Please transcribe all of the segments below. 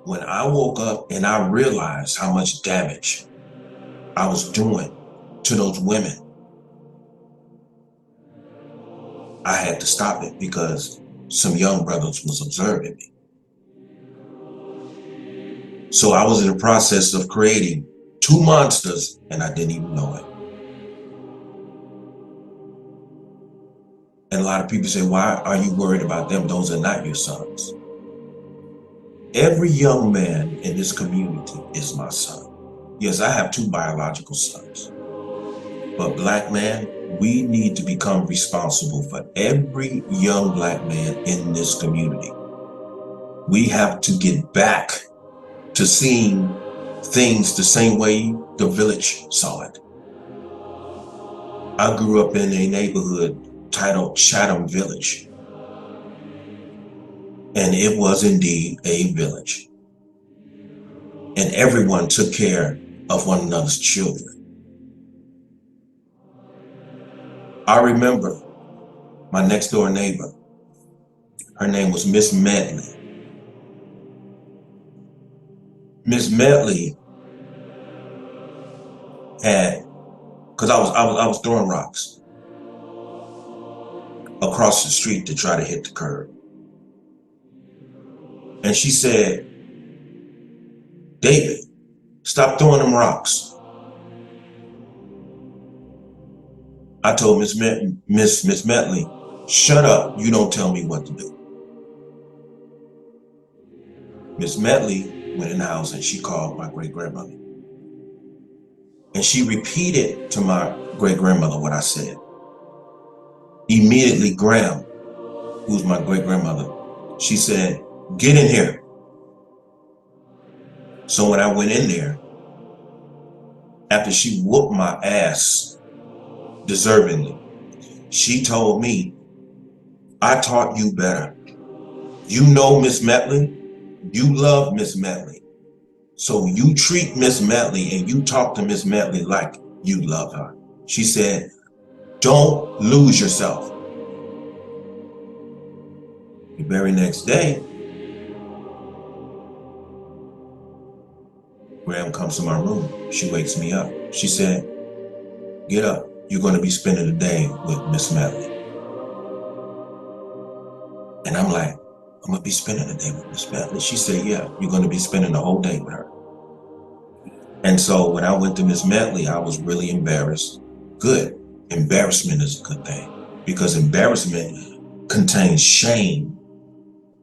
When I woke up and I realized how much damage I was doing to those women, I had to stop it because some young brothers was observing me. So I was in the process of creating two monsters and I didn't even know it. And a lot of people say, why are you worried about them? Those are not your sons. Every young man in this community is my son. Yes, I have two biological sons. But black man, we need to become responsible for every young black man in this community. We have to get back to seeing things the same way the village saw it. I grew up in a neighborhood titled Chatham Village, and it was indeed a village. And everyone took care of one another's children. I remember my next door neighbor, her name was Miss Medley. Miss Medley had, because I was throwing rocks across the street to try to hit the curb. And she said, David, stop throwing them rocks. I told Miss Medley, shut up, you don't tell me what to do. Miss Medley went in the house and she called my great grandmother. And she repeated to my great grandmother what I said. Immediately, Graham, who's my great grandmother, she said, get in here. So when I went in there, after she whooped my ass deservingly, she told me, I taught you better. You know Miss Medley, you love Miss Medley. So you treat Miss Medley and you talk to Miss Medley like you love her. She said, don't lose yourself. The very next day, Graham comes to my room. She wakes me up. She said, get up. You're going to be spending the day with Miss Medley. And I'm like, I'm going to be spending the day with Miss Medley. She said, yeah, you're going to be spending the whole day with her. And so when I went to Miss Medley, I was really embarrassed. Good. Embarrassment is a good thing because embarrassment contains shame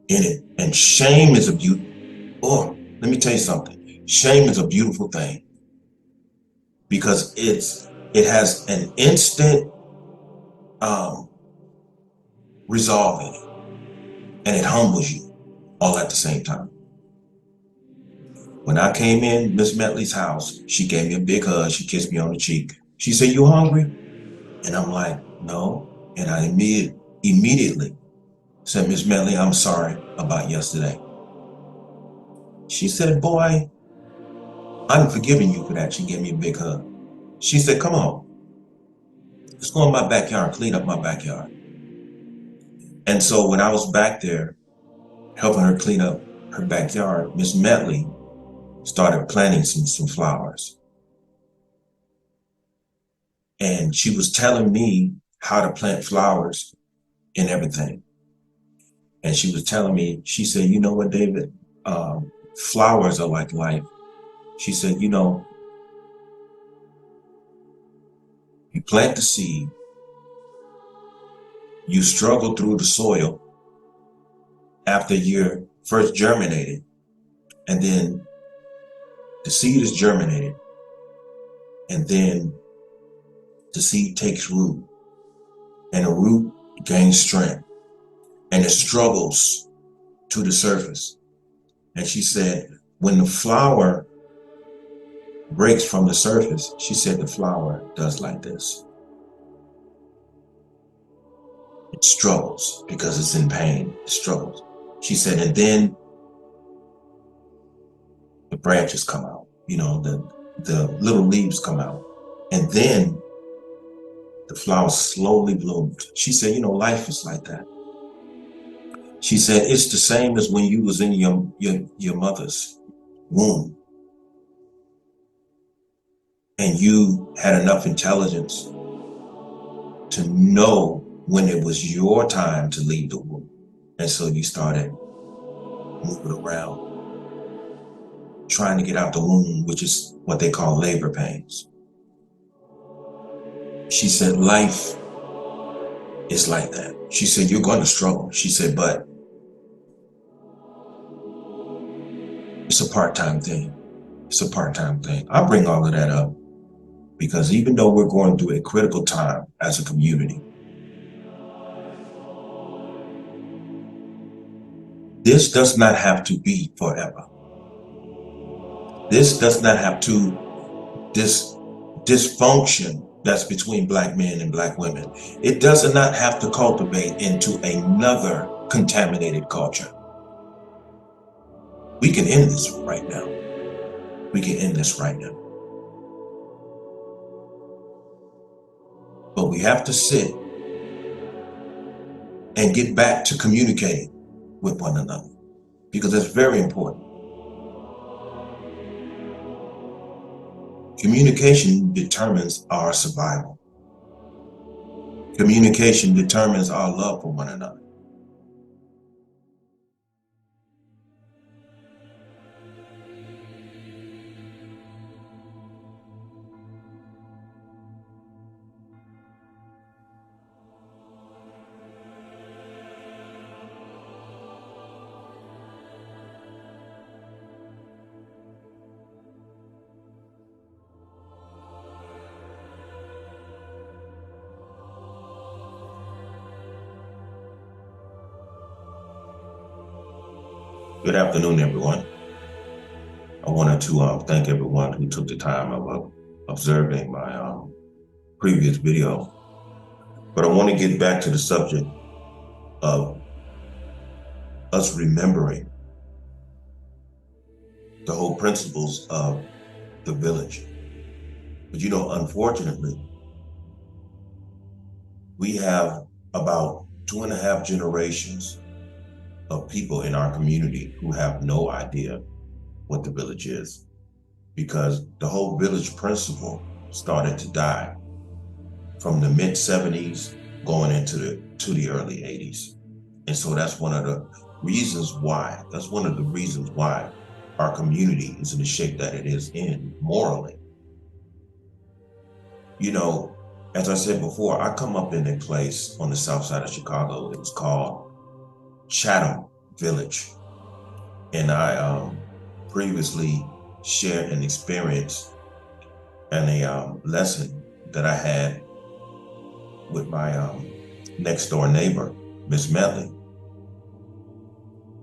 in it. And shame is a beautiful, oh, let me tell you something. Shame is a beautiful thing because it has an instant um, resolve in it and it humbles you all at the same time. When I came in Miss Medley's house, she gave me a big hug. She kissed me on the cheek. She said, you hungry? And I'm like, no. And I immediately said, Miss Medley, I'm sorry about yesterday. She said, boy, I'm forgiving you for that. She gave me a big hug. She said, come on, let's go in my backyard, clean up my backyard. And so when I was back there helping her clean up her backyard, Miss Medley started planting some flowers. And she was telling me how to plant flowers and everything. And she was telling me, she said, you know what, David? Flowers are like life. She said, you know, you plant the seed, you struggle through the soil after you're first germinated, and then the seed is germinated, and then the seed takes root, and the root gains strength, and it struggles to the surface. And she said, when the flower breaks from the surface, she said the flower does like this. It struggles because it's in pain. It struggles. She said, and then the branches come out, you know, the little leaves come out. And then the flower slowly blooms. She said, you know, life is like that. She said, it's the same as when you was in your mother's womb and you had enough intelligence to know when it was your time to leave the womb. And so you started moving around, trying to get out the womb, which is what they call labor pains. She said, life is like that. She said, you're going to struggle. She said, but it's a part-time thing. It's a part-time thing. I bring all of that up because even though we're going through a critical time as a community, this does not have to be forever. This does not have to, this dysfunction that's between Black men and Black women, it does not have to cultivate into another contaminated culture. We can end this right now. We can end this right now. But we have to sit and get back to communicating with one another because it's very important. Communication determines our survival. Communication determines our love for one another. Good afternoon, everyone. I wanted to thank everyone who took the time of observing my previous video. But I want to get back to the subject of us remembering the whole principles of the village. But you know, unfortunately, we have about 2.5 generations of people in our community who have no idea what the village is, because the whole village principle started to die from the mid 70s going into the early 80s. And so that's one of the reasons why, our community is in the shape that it is in morally. You know, as I said before, I come up in a place on the south side of Chicago. It was called Chatham Village. And I previously shared an experience and a lesson that I had with my next door neighbor, Miss Medley,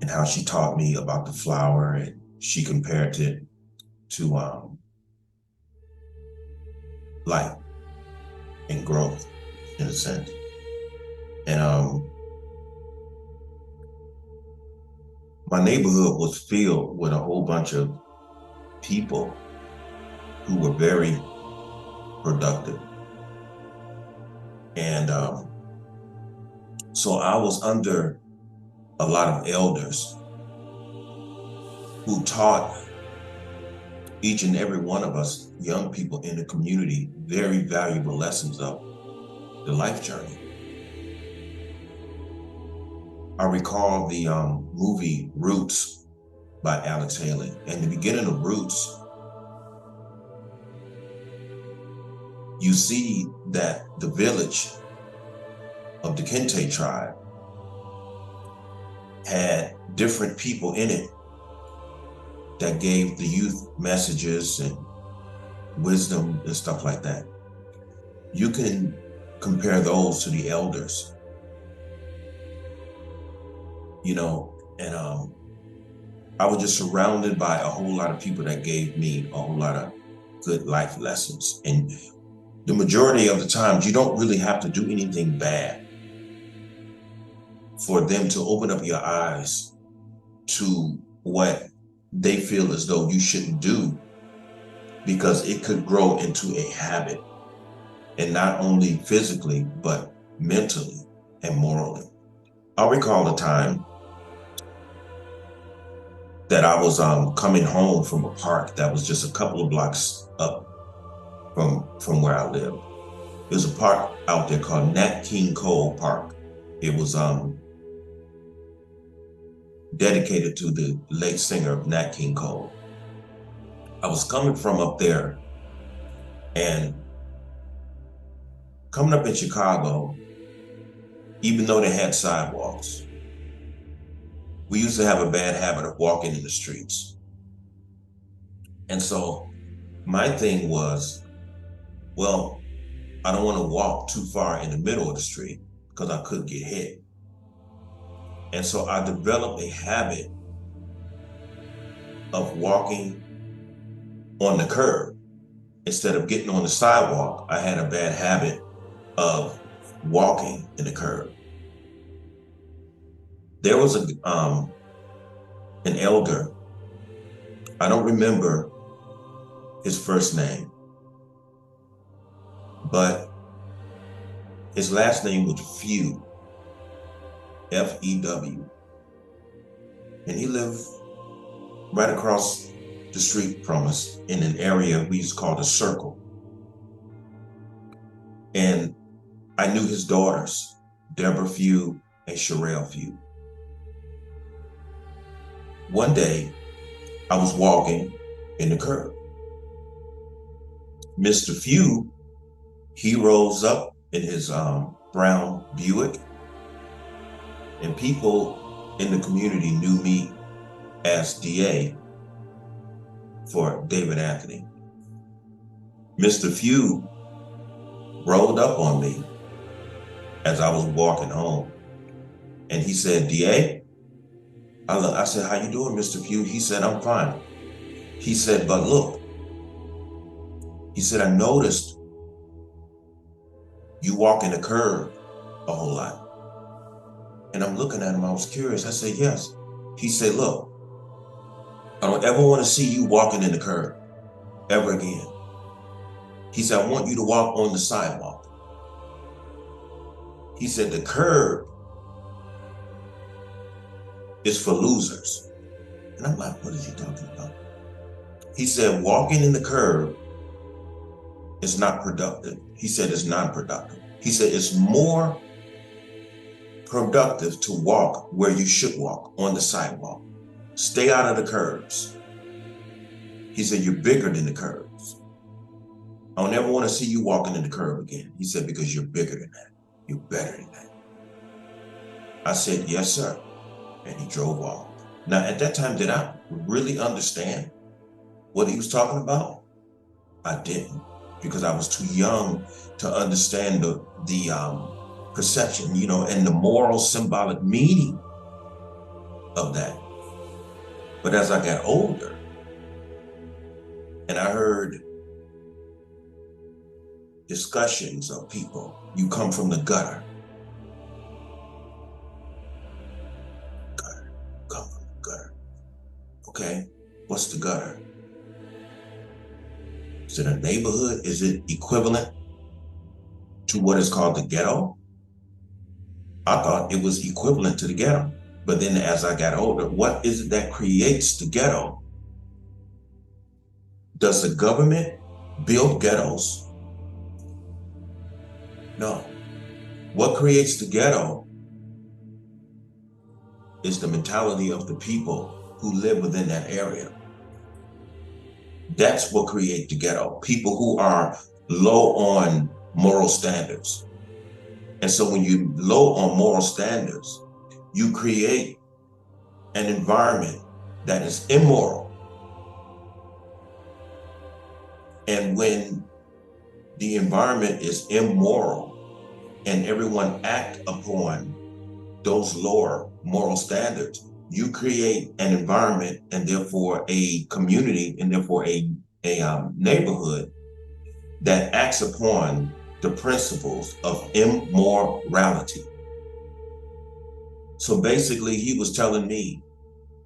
and how she taught me about the flower, and she compared it to life and growth in a sense. And my neighborhood was filled with a whole bunch of people who were very productive. And so I was under a lot of elders who taught each and every one of us young people in the community very valuable lessons of the life journey. I recall the movie Roots by Alex Haley. And the beginning of Roots, you see that the village of the Kente tribe had different people in it that gave the youth messages and wisdom and stuff like that. You can compare those to the elders, you know, and I was just surrounded by a whole lot of people that gave me a whole lot of good life lessons. And the majority of the times, you don't really have to do anything bad for them to open up your eyes to what they feel as though you shouldn't do, because it could grow into a habit, and not only physically, but mentally and morally. I recall a time that I was coming home from a park that was just a couple of blocks up from where I lived. There's a park out there called Nat King Cole Park. It was dedicated to the late singer of Nat King Cole. I was coming from up there, and coming up in Chicago, even though they had sidewalks, we used to have a bad habit of walking in the streets. And so my thing was, well, I don't want to walk too far in the middle of the street because I could get hit. And so I developed a habit of walking on the curb. Instead of getting on the sidewalk, I had a bad habit of walking in the curb. There was an elder, I don't remember his first name, but his last name was Few, F-E-W. And he lived right across the street from us in an area we used to call the Circle. And I knew his daughters, Deborah Few and Sherelle Few. One day, I was walking in the curb. Mr. Few, he rose up in his brown Buick, and people in the community knew me as DA for David Anthony. Mr. Few rolled up on me as I was walking home, and he said, DA? I said, how you doing, Mr. Few? He said, I'm fine. He said, but look, he said, I noticed you walking the curb a whole lot. And I'm looking at him, I was curious. I said, yes. He said, look, I don't ever want to see you walking in the curb ever again. He said, I want you to walk on the sidewalk. He said, the curb is for losers. And I'm like, what is he talking about? He said, walking in the curb is not productive. He said, it's non-productive. He said, it's more productive to walk where you should walk, on the sidewalk. Stay out of the curbs. He said, you're bigger than the curbs. I don't ever want to see you walking in the curb again. He said, because you're bigger than that. You're better than that. I said, yes, sir. And he drove off. Now, at that time, did I really understand what he was talking about? I didn't, because I was too young to understand the perception, and the moral symbolic meaning of that. But as I got older, and I heard discussions of people, you come from the gutter. Come from the gutter. Okay, what's the gutter? Is it a neighborhood? Is it equivalent to what is called the ghetto? I thought it was equivalent to the ghetto. But then as I got older, what is it that creates the ghetto? Does the government build ghettos? No. What creates the ghetto is the mentality of the people who live within that area. That's what creates the ghetto. People who are low on moral standards. And so when you're low on moral standards, you create an environment that is immoral. And when the environment is immoral and everyone act upon those lower moral standards, you create an environment and therefore a community and therefore a neighborhood that acts upon the principles of immorality. So basically he was telling me,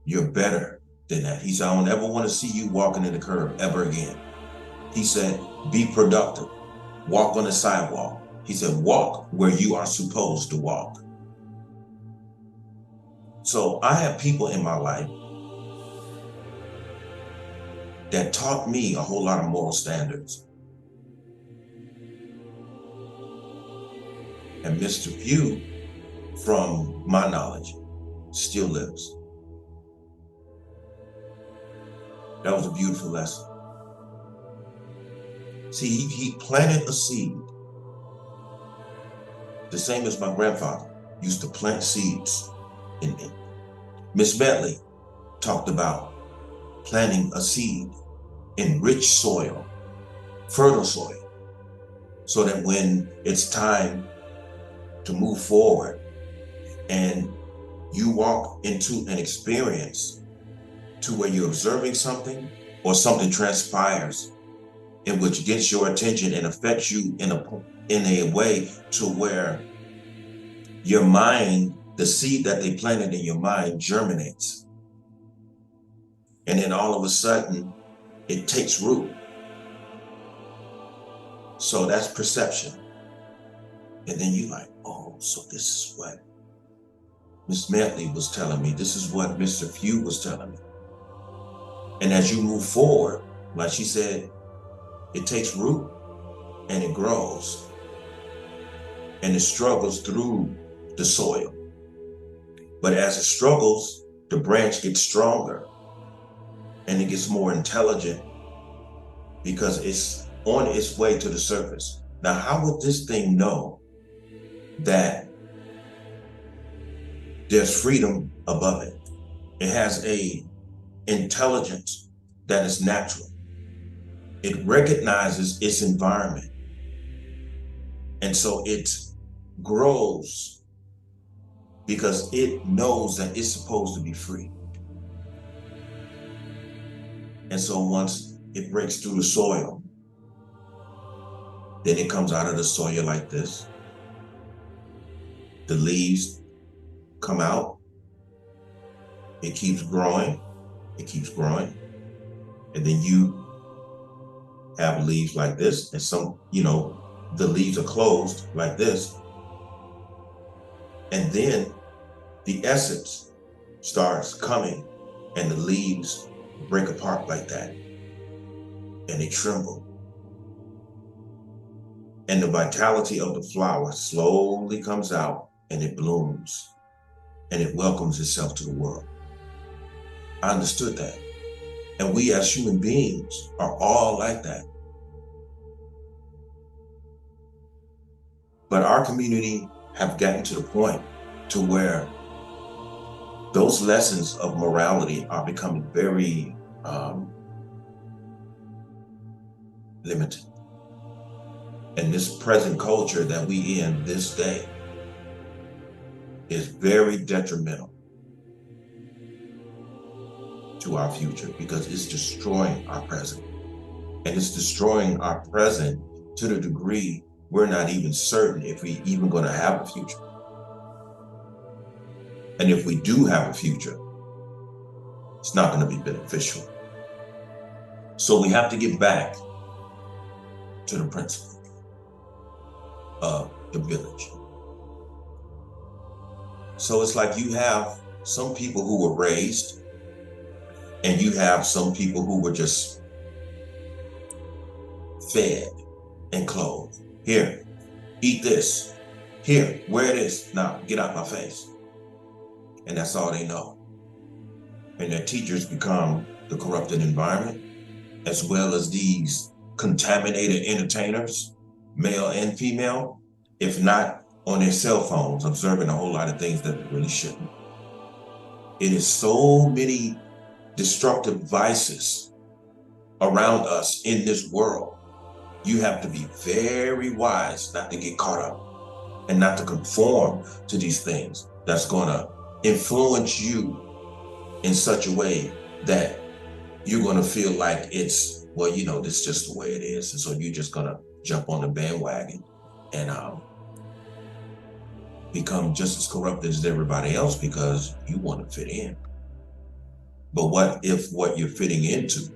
you're better than that. He said, I don't ever want to see you walking in the curb ever again. He said, be productive, walk on the sidewalk. He said, walk where you are supposed to walk. So I have people in my life that taught me a whole lot of moral standards. And Mr. Pugh, from my knowledge, still lives. That was a beautiful lesson. See, he planted a seed, the same as my grandfather used to plant seeds in me. Miss Bentley talked about planting a seed in rich soil, fertile soil, so that when it's time to move forward and you walk into an experience to where you're observing something or something transpires in which gets your attention and affects you in a way to where your mind, the seed that they planted in your mind, germinates. And then all of a sudden, it takes root. So that's perception. And then you're like, oh, so this is what Miss Bentley was telling me. This is what Mr. Pugh was telling me. And as you move forward, like she said, it takes root and it grows and it struggles through the soil. But as it struggles, the branch gets stronger and it gets more intelligent because it's on its way to the surface. Now, how would this thing know that there's freedom above it? It has a intelligence that is natural. It recognizes its environment. And so it grows because it knows that it's supposed to be free. And so once it breaks through the soil, then it comes out of the soil like this. The leaves come out. It keeps growing. It keeps growing. And then you have leaves like this, and some, the leaves are closed like this. And then the essence starts coming and the leaves break apart like that. And they tremble. And the vitality of the flower slowly comes out and it blooms and it welcomes itself to the world. I understood that. And we as human beings are all like that. But our community have gotten to the point to where those lessons of morality are becoming very limited. And this present culture that we in this day is very detrimental to our future because it's destroying our present. And it's destroying our present to the degree we're not even certain if we even going to have a future. And if we do have a future, it's not going to be beneficial. So we have to get back to the principle of the village. So it's like you have some people who were raised and you have some people who were just fed and clothed. Here, eat this. Here, wear this. Now, get out my face. And that's all they know. And their teachers become the corrupted environment, as well as these contaminated entertainers, male and female, if not on their cell phones, observing a whole lot of things that they really shouldn't. It is so many destructive vices around us in this world. You have to be very wise not to get caught up and not to conform to these things that's going to influence you in such a way that you're going to feel like it's, well, this is just the way it is. And so you're just going to jump on the bandwagon and become just as corrupted as everybody else because you want to fit in. But what if what you're fitting into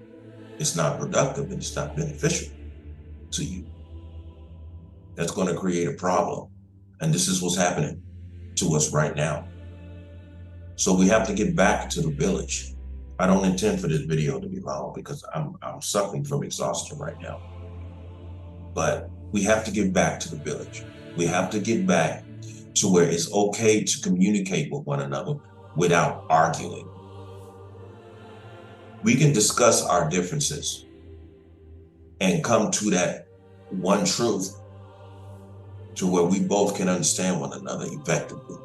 is not productive and it's not beneficial to you? That's going to create a problem. And this is what's happening to us right now. So we have to get back to the village. I don't intend for this video to be long because I'm suffering from exhaustion right now. But we have to get back to the village. We have to get back to where it's okay to communicate with one another without arguing. We can discuss our differences and come to that one truth to where we both can understand one another effectively.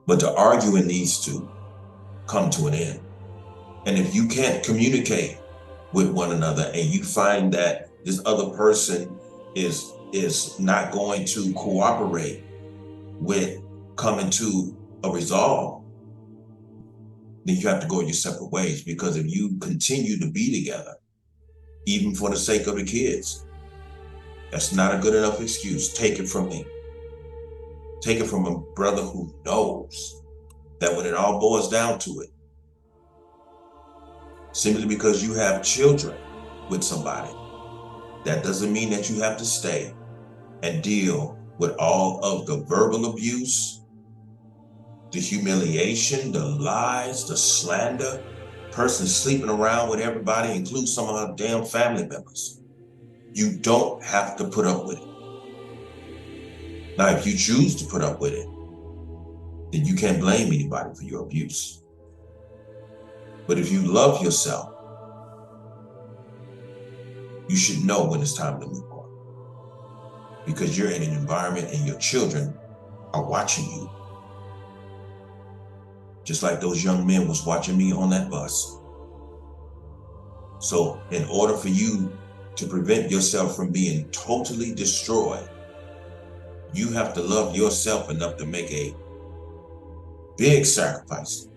But the arguing needs to come to an end. And if you can't communicate with one another and you find that this other person is not going to cooperate with coming to a resolve, then you have to go your separate ways. Because if you continue to be together, even for the sake of the kids, that's not a good enough excuse. Take it from me. Take it from a brother who knows that when it all boils down to it, simply because you have children with somebody, that doesn't mean that you have to stay and deal with all of the verbal abuse, the humiliation, the lies, the slander, person sleeping around with everybody, including some of her damn family members. You don't have to put up with it. Now, if you choose to put up with it, then you can't blame anybody for your abuse. But if you love yourself, you should know when it's time to move on. Because you're in an environment and your children are watching you. Just like those young men was watching me on that bus. So in order for you to prevent yourself from being totally destroyed, you have to love yourself enough to make a big sacrifice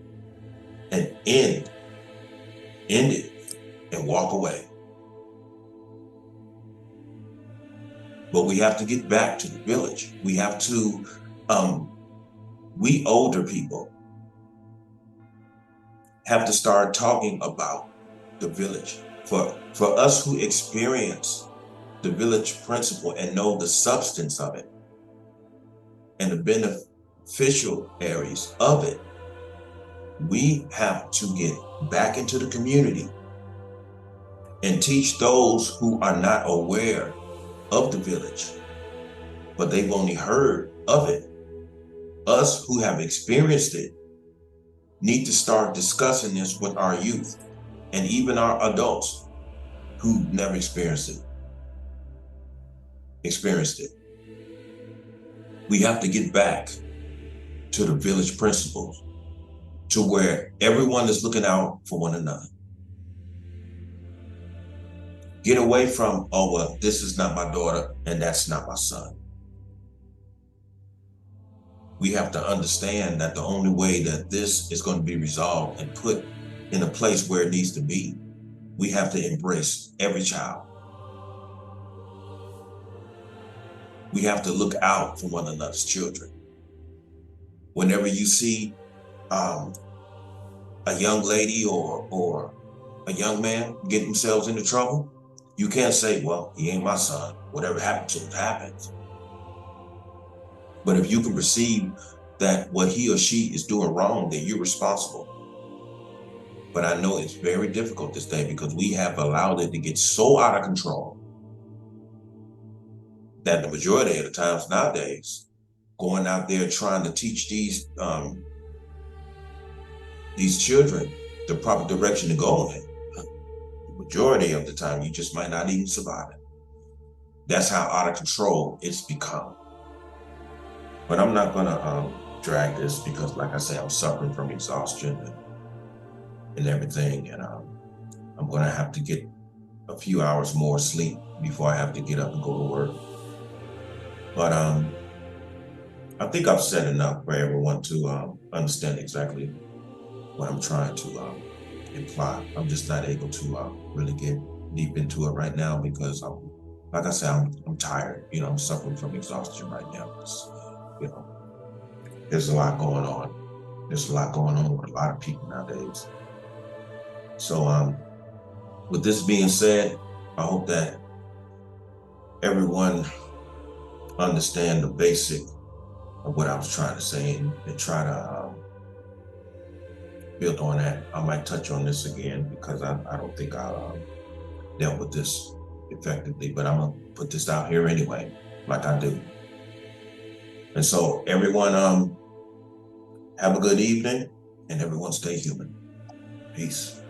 and end it and walk away. But we have to get back to the village. We have to, we older people have to start talking about the village. For us who experience the village principle and know the substance of it and the beneficial areas of it, we have to get back into the community and teach those who are not aware of the village, but they've only heard of it. Us who have experienced it need to start discussing this with our youth and even our adults who never experienced it. We have to get back to the village principles, to where everyone is looking out for one another. Get away from, oh, well, this is not my daughter and that's not my son. We have to understand that the only way that this is going to be resolved and put in a place where it needs to be, we have to embrace every child. We have to look out for one another's children. Whenever you see a young lady or a young man get themselves into trouble, you can't say, well, he ain't my son. Whatever happened to him happens. But if you can perceive that what he or she is doing wrong, then you're responsible. But I know it's very difficult this day because we have allowed it to get so out of control that the majority of the times nowadays, going out there trying to teach these children the proper direction to go in, the majority of the time, you just might not even survive it. That's how out of control it's become. But I'm not gonna drag this because, like I say, I'm suffering from exhaustion and everything, and I'm gonna have to get a few hours more sleep before I have to get up and go to work. But I think I've said enough for everyone to understand exactly what I'm trying to imply. I'm just not able to really get deep into it right now because like I said, I'm tired. You know, I'm suffering from exhaustion right now. You know, there's a lot going on. There's a lot going on with a lot of people nowadays. So with this being said, I hope that everyone understand the basic of what I was trying to say and try to built on that, I might touch on this again because I don't think I dealt with this effectively, but I'm gonna put this out here anyway, like I do. And so everyone, have a good evening, and everyone stay human. Peace.